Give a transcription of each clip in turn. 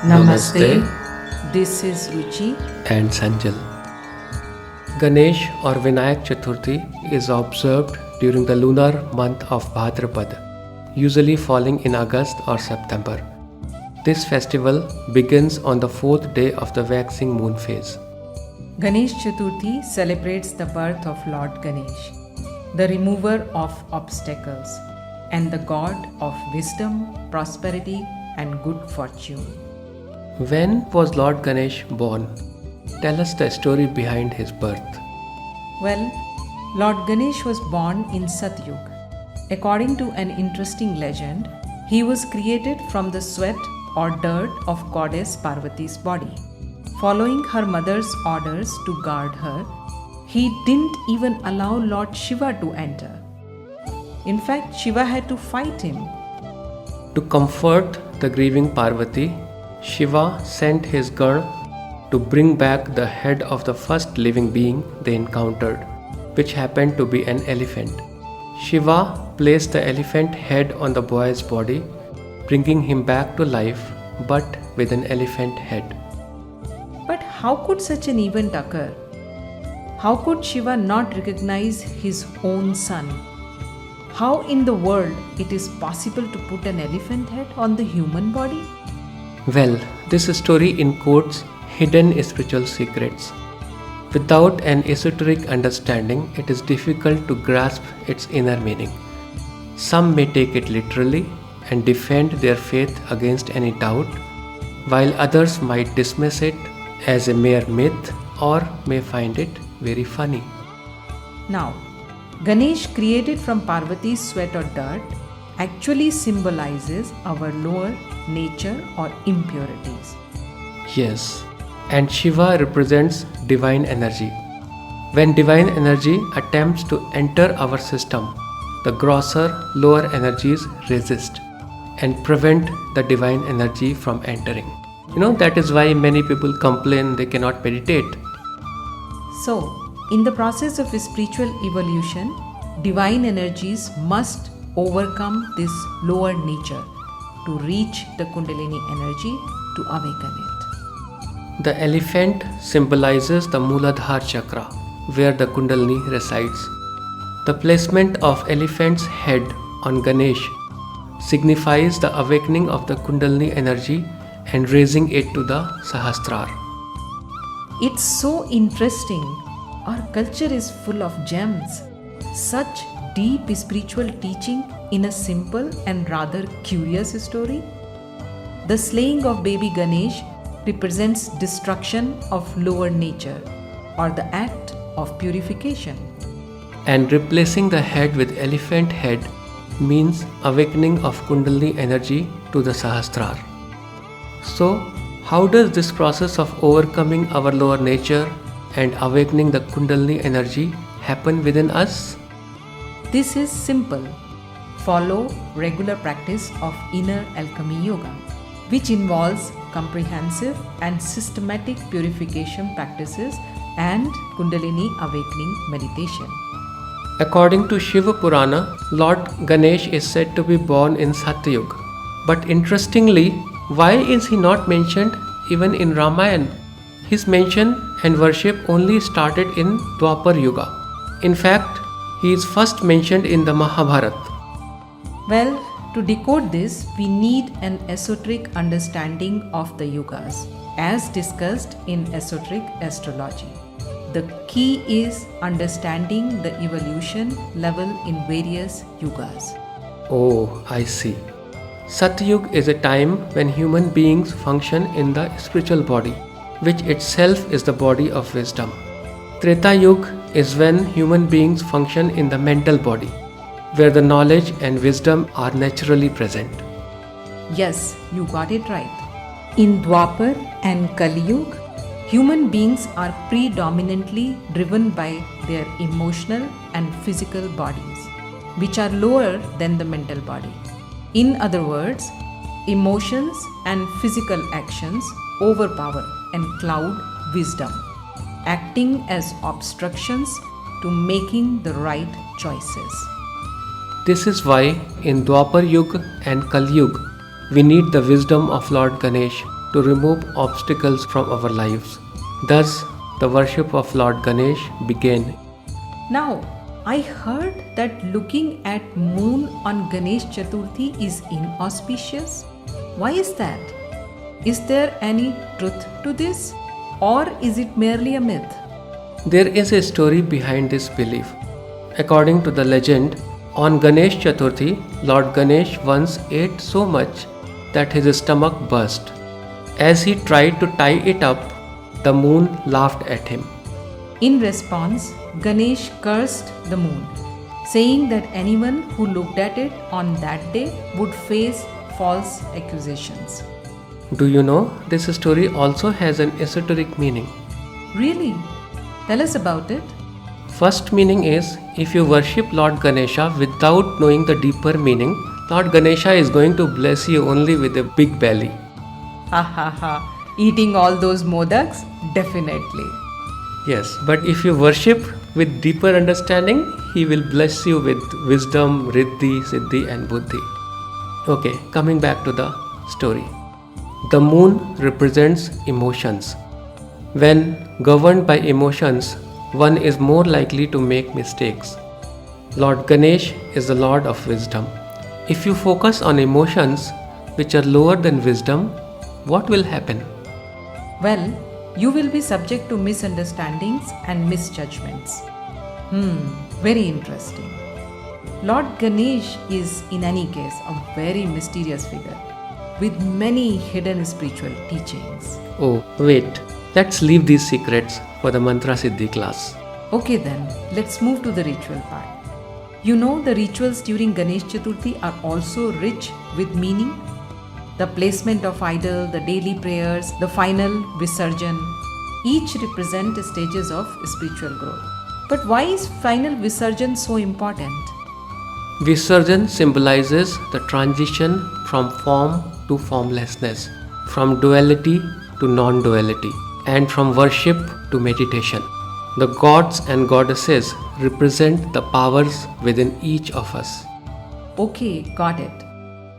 Namaste. This is Ruchi and Sanjal. Ganesh or Vinayak Chaturthi is observed during the lunar month of Bhadrapada, usually falling in August or September. This festival begins on the fourth day of the waxing moon phase. Ganesh Chaturthi celebrates the birth of Lord Ganesh, the remover of obstacles and the god of wisdom, prosperity, and good fortune. When was Lord Ganesh born? Tell us the story behind his birth. Well, Lord Ganesh was born in Satyug. According to an interesting legend, he was created from the sweat or dirt of goddess Parvati's body. Following her mother's orders to guard her, he didn't even allow Lord Shiva to enter. In fact, Shiva had to fight him. To comfort the grieving Parvati, Shiva sent his Gan to bring back the head of the first living being they encountered, which happened to be an elephant. Shiva placed the elephant head on the boy's body, bringing him back to life, but with an elephant head. But how could such an event occur? How could Shiva not recognize his own son? How in the world it is possible to put an elephant head on the human body? Well, this story encodes hidden spiritual secrets. Without an esoteric understanding, it is difficult to grasp its inner meaning. Some may take it literally and defend their faith against any doubt, while others might dismiss it as a mere myth or may find it very funny. Now, Ganesh, created from Parvati's sweat or dirt, actually symbolizes our lower nature or impurities. Yes, and Shiva represents divine energy. When divine energy attempts to enter our system, the grosser, lower energies resist and prevent the divine energy from entering. That is why many people complain they cannot meditate. So, in the process of spiritual evolution, divine energies must overcome this lower nature to reach the Kundalini energy to awaken it. The elephant symbolizes the Muladhara chakra, where the Kundalini resides. The placement of elephant's head on Ganesh signifies the awakening of the Kundalini energy and raising it to the Sahasrar. It's so interesting. Our culture is full of gems. Such deep spiritual teaching in a simple and rather curious story. The slaying of baby Ganesh represents destruction of lower nature or the act of purification. And replacing the head with elephant head means awakening of Kundalini energy to the Sahasrar. So, how does this process of overcoming our lower nature and awakening the Kundalini energy happen within us? This is simple. Follow regular practice of inner alchemy yoga, which involves comprehensive and systematic purification practices and Kundalini awakening meditation. According to Shiva Purana, Lord Ganesh is said to be born in Satyug. But interestingly, why is he not mentioned even in Ramayana? His mention and worship only started in Dwapara Yuga. In fact, he is first mentioned in the Mahabharata. Well, to decode this, we need an esoteric understanding of the yugas, as discussed in Esoteric Astrology. The key is understanding the evolution level in various yugas. Oh, I see. Satyug is a time when human beings function in the spiritual body, which itself is the body of wisdom. Treta Yuga is when human beings function in the mental body, where the knowledge and wisdom are naturally present. Yes, you got it right. In Dwapar and Kali Yuga, human beings are predominantly driven by their emotional and physical bodies, which are lower than the mental body. In other words, emotions and physical actions overpower and cloud wisdom, acting as obstructions to making the right choices. This is why in Dwapar Yuga and Kali Yuga, we need the wisdom of Lord Ganesh to remove obstacles from our lives. Thus, the worship of Lord Ganesh began. Now, I heard that looking at moon on Ganesh Chaturthi is inauspicious. Why is that? Is there any truth to this, or is it merely a myth? There is a story behind this belief. According to the legend, on Ganesh Chaturthi, Lord Ganesh once ate so much that his stomach burst. As he tried to tie it up, the moon laughed at him. In response, Ganesh cursed the moon, saying that anyone who looked at it on that day would face false accusations. Do you know this story also has an esoteric meaning? Really? Tell us about it. First meaning is, if you worship Lord Ganesha without knowing the deeper meaning, Lord Ganesha is going to bless you only with a big belly. Ha ha ha. Eating all those modaks? Definitely. Yes, but if you worship with deeper understanding, he will bless you with wisdom, riddhi, siddhi and buddhi. Okay, coming back to the story. The moon represents emotions. When governed by emotions, one is more likely to make mistakes. Lord Ganesh is the Lord of wisdom. If you focus on emotions which are lower than wisdom, what will happen? Well, you will be subject to misunderstandings and misjudgments. Very interesting. Lord Ganesh is, in any case, a very mysterious figure with many hidden spiritual teachings. Oh, wait. Let's leave these secrets for the Mantra Siddhi class. Okay then, let's move to the ritual part. You know, the rituals during Ganesh Chaturthi are also rich with meaning. The placement of idol, the daily prayers, the final Visarjan, each represent stages of spiritual growth. But why is final Visarjan so important? Visarjan symbolizes the transition from form to formlessness, from duality to non-duality, and from worship to meditation. The gods and goddesses represent the powers within each of us. Okay, got it.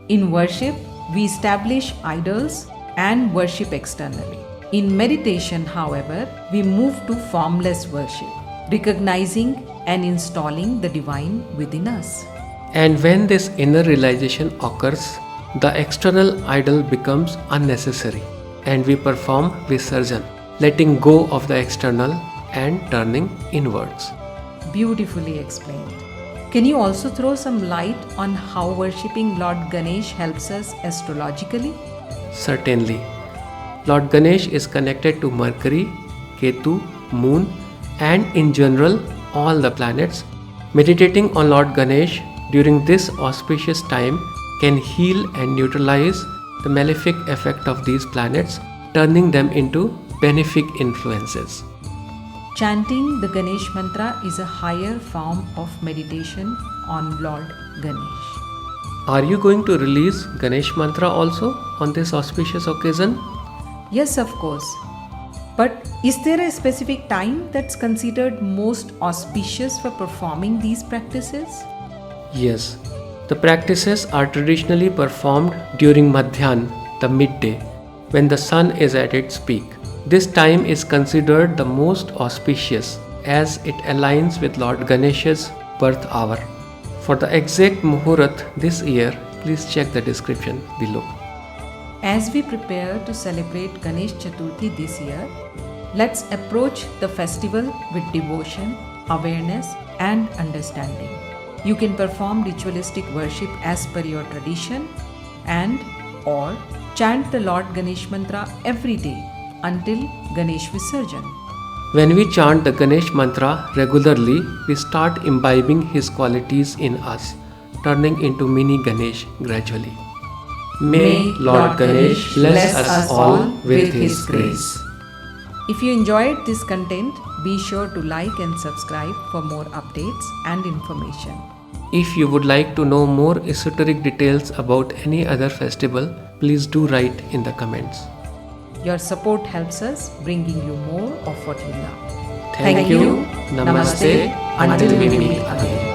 In worship, we establish idols and worship externally. In meditation, however, we move to formless worship, recognizing and installing the divine within us. And when this inner realization occurs, the external idol becomes unnecessary, and we perform Visarjan, letting go of the external and turning inwards. Beautifully explained. Can you also throw some light on how worshipping Lord Ganesh helps us astrologically? Certainly. Lord Ganesh is connected to Mercury, Ketu, Moon, and in general all the planets. Meditating on Lord Ganesh during this auspicious time can heal and neutralize the malefic effect of these planets, turning them into benefic influences. Chanting the Ganesh mantra is a higher form of meditation on Lord Ganesh. Are you going to release Ganesh mantra also on this auspicious occasion? Yes, of course. But is there a specific time that's considered most auspicious for performing these practices? Yes. The practices are traditionally performed during Madhyan, the midday, when the sun is at its peak. This time is considered the most auspicious as it aligns with Lord Ganesha's birth hour. For the exact Muhurat this year, please check the description below. As we prepare to celebrate Ganesh Chaturthi this year, let's approach the festival with devotion, awareness, and understanding. You can perform ritualistic worship as per your tradition and/or chant the Lord Ganesh mantra every day until Ganesh Visarjan. When we chant the Ganesh mantra regularly, we start imbibing his qualities in us, turning into mini Ganesh gradually. May Lord Ganesh bless us all with his grace. If you enjoyed this content, be sure to like and subscribe for more updates and information. If you would like to know more esoteric details about any other festival, please do write in the comments. Your support helps us bringing you more of what you love. Thank you. Namaste. Until we meet again.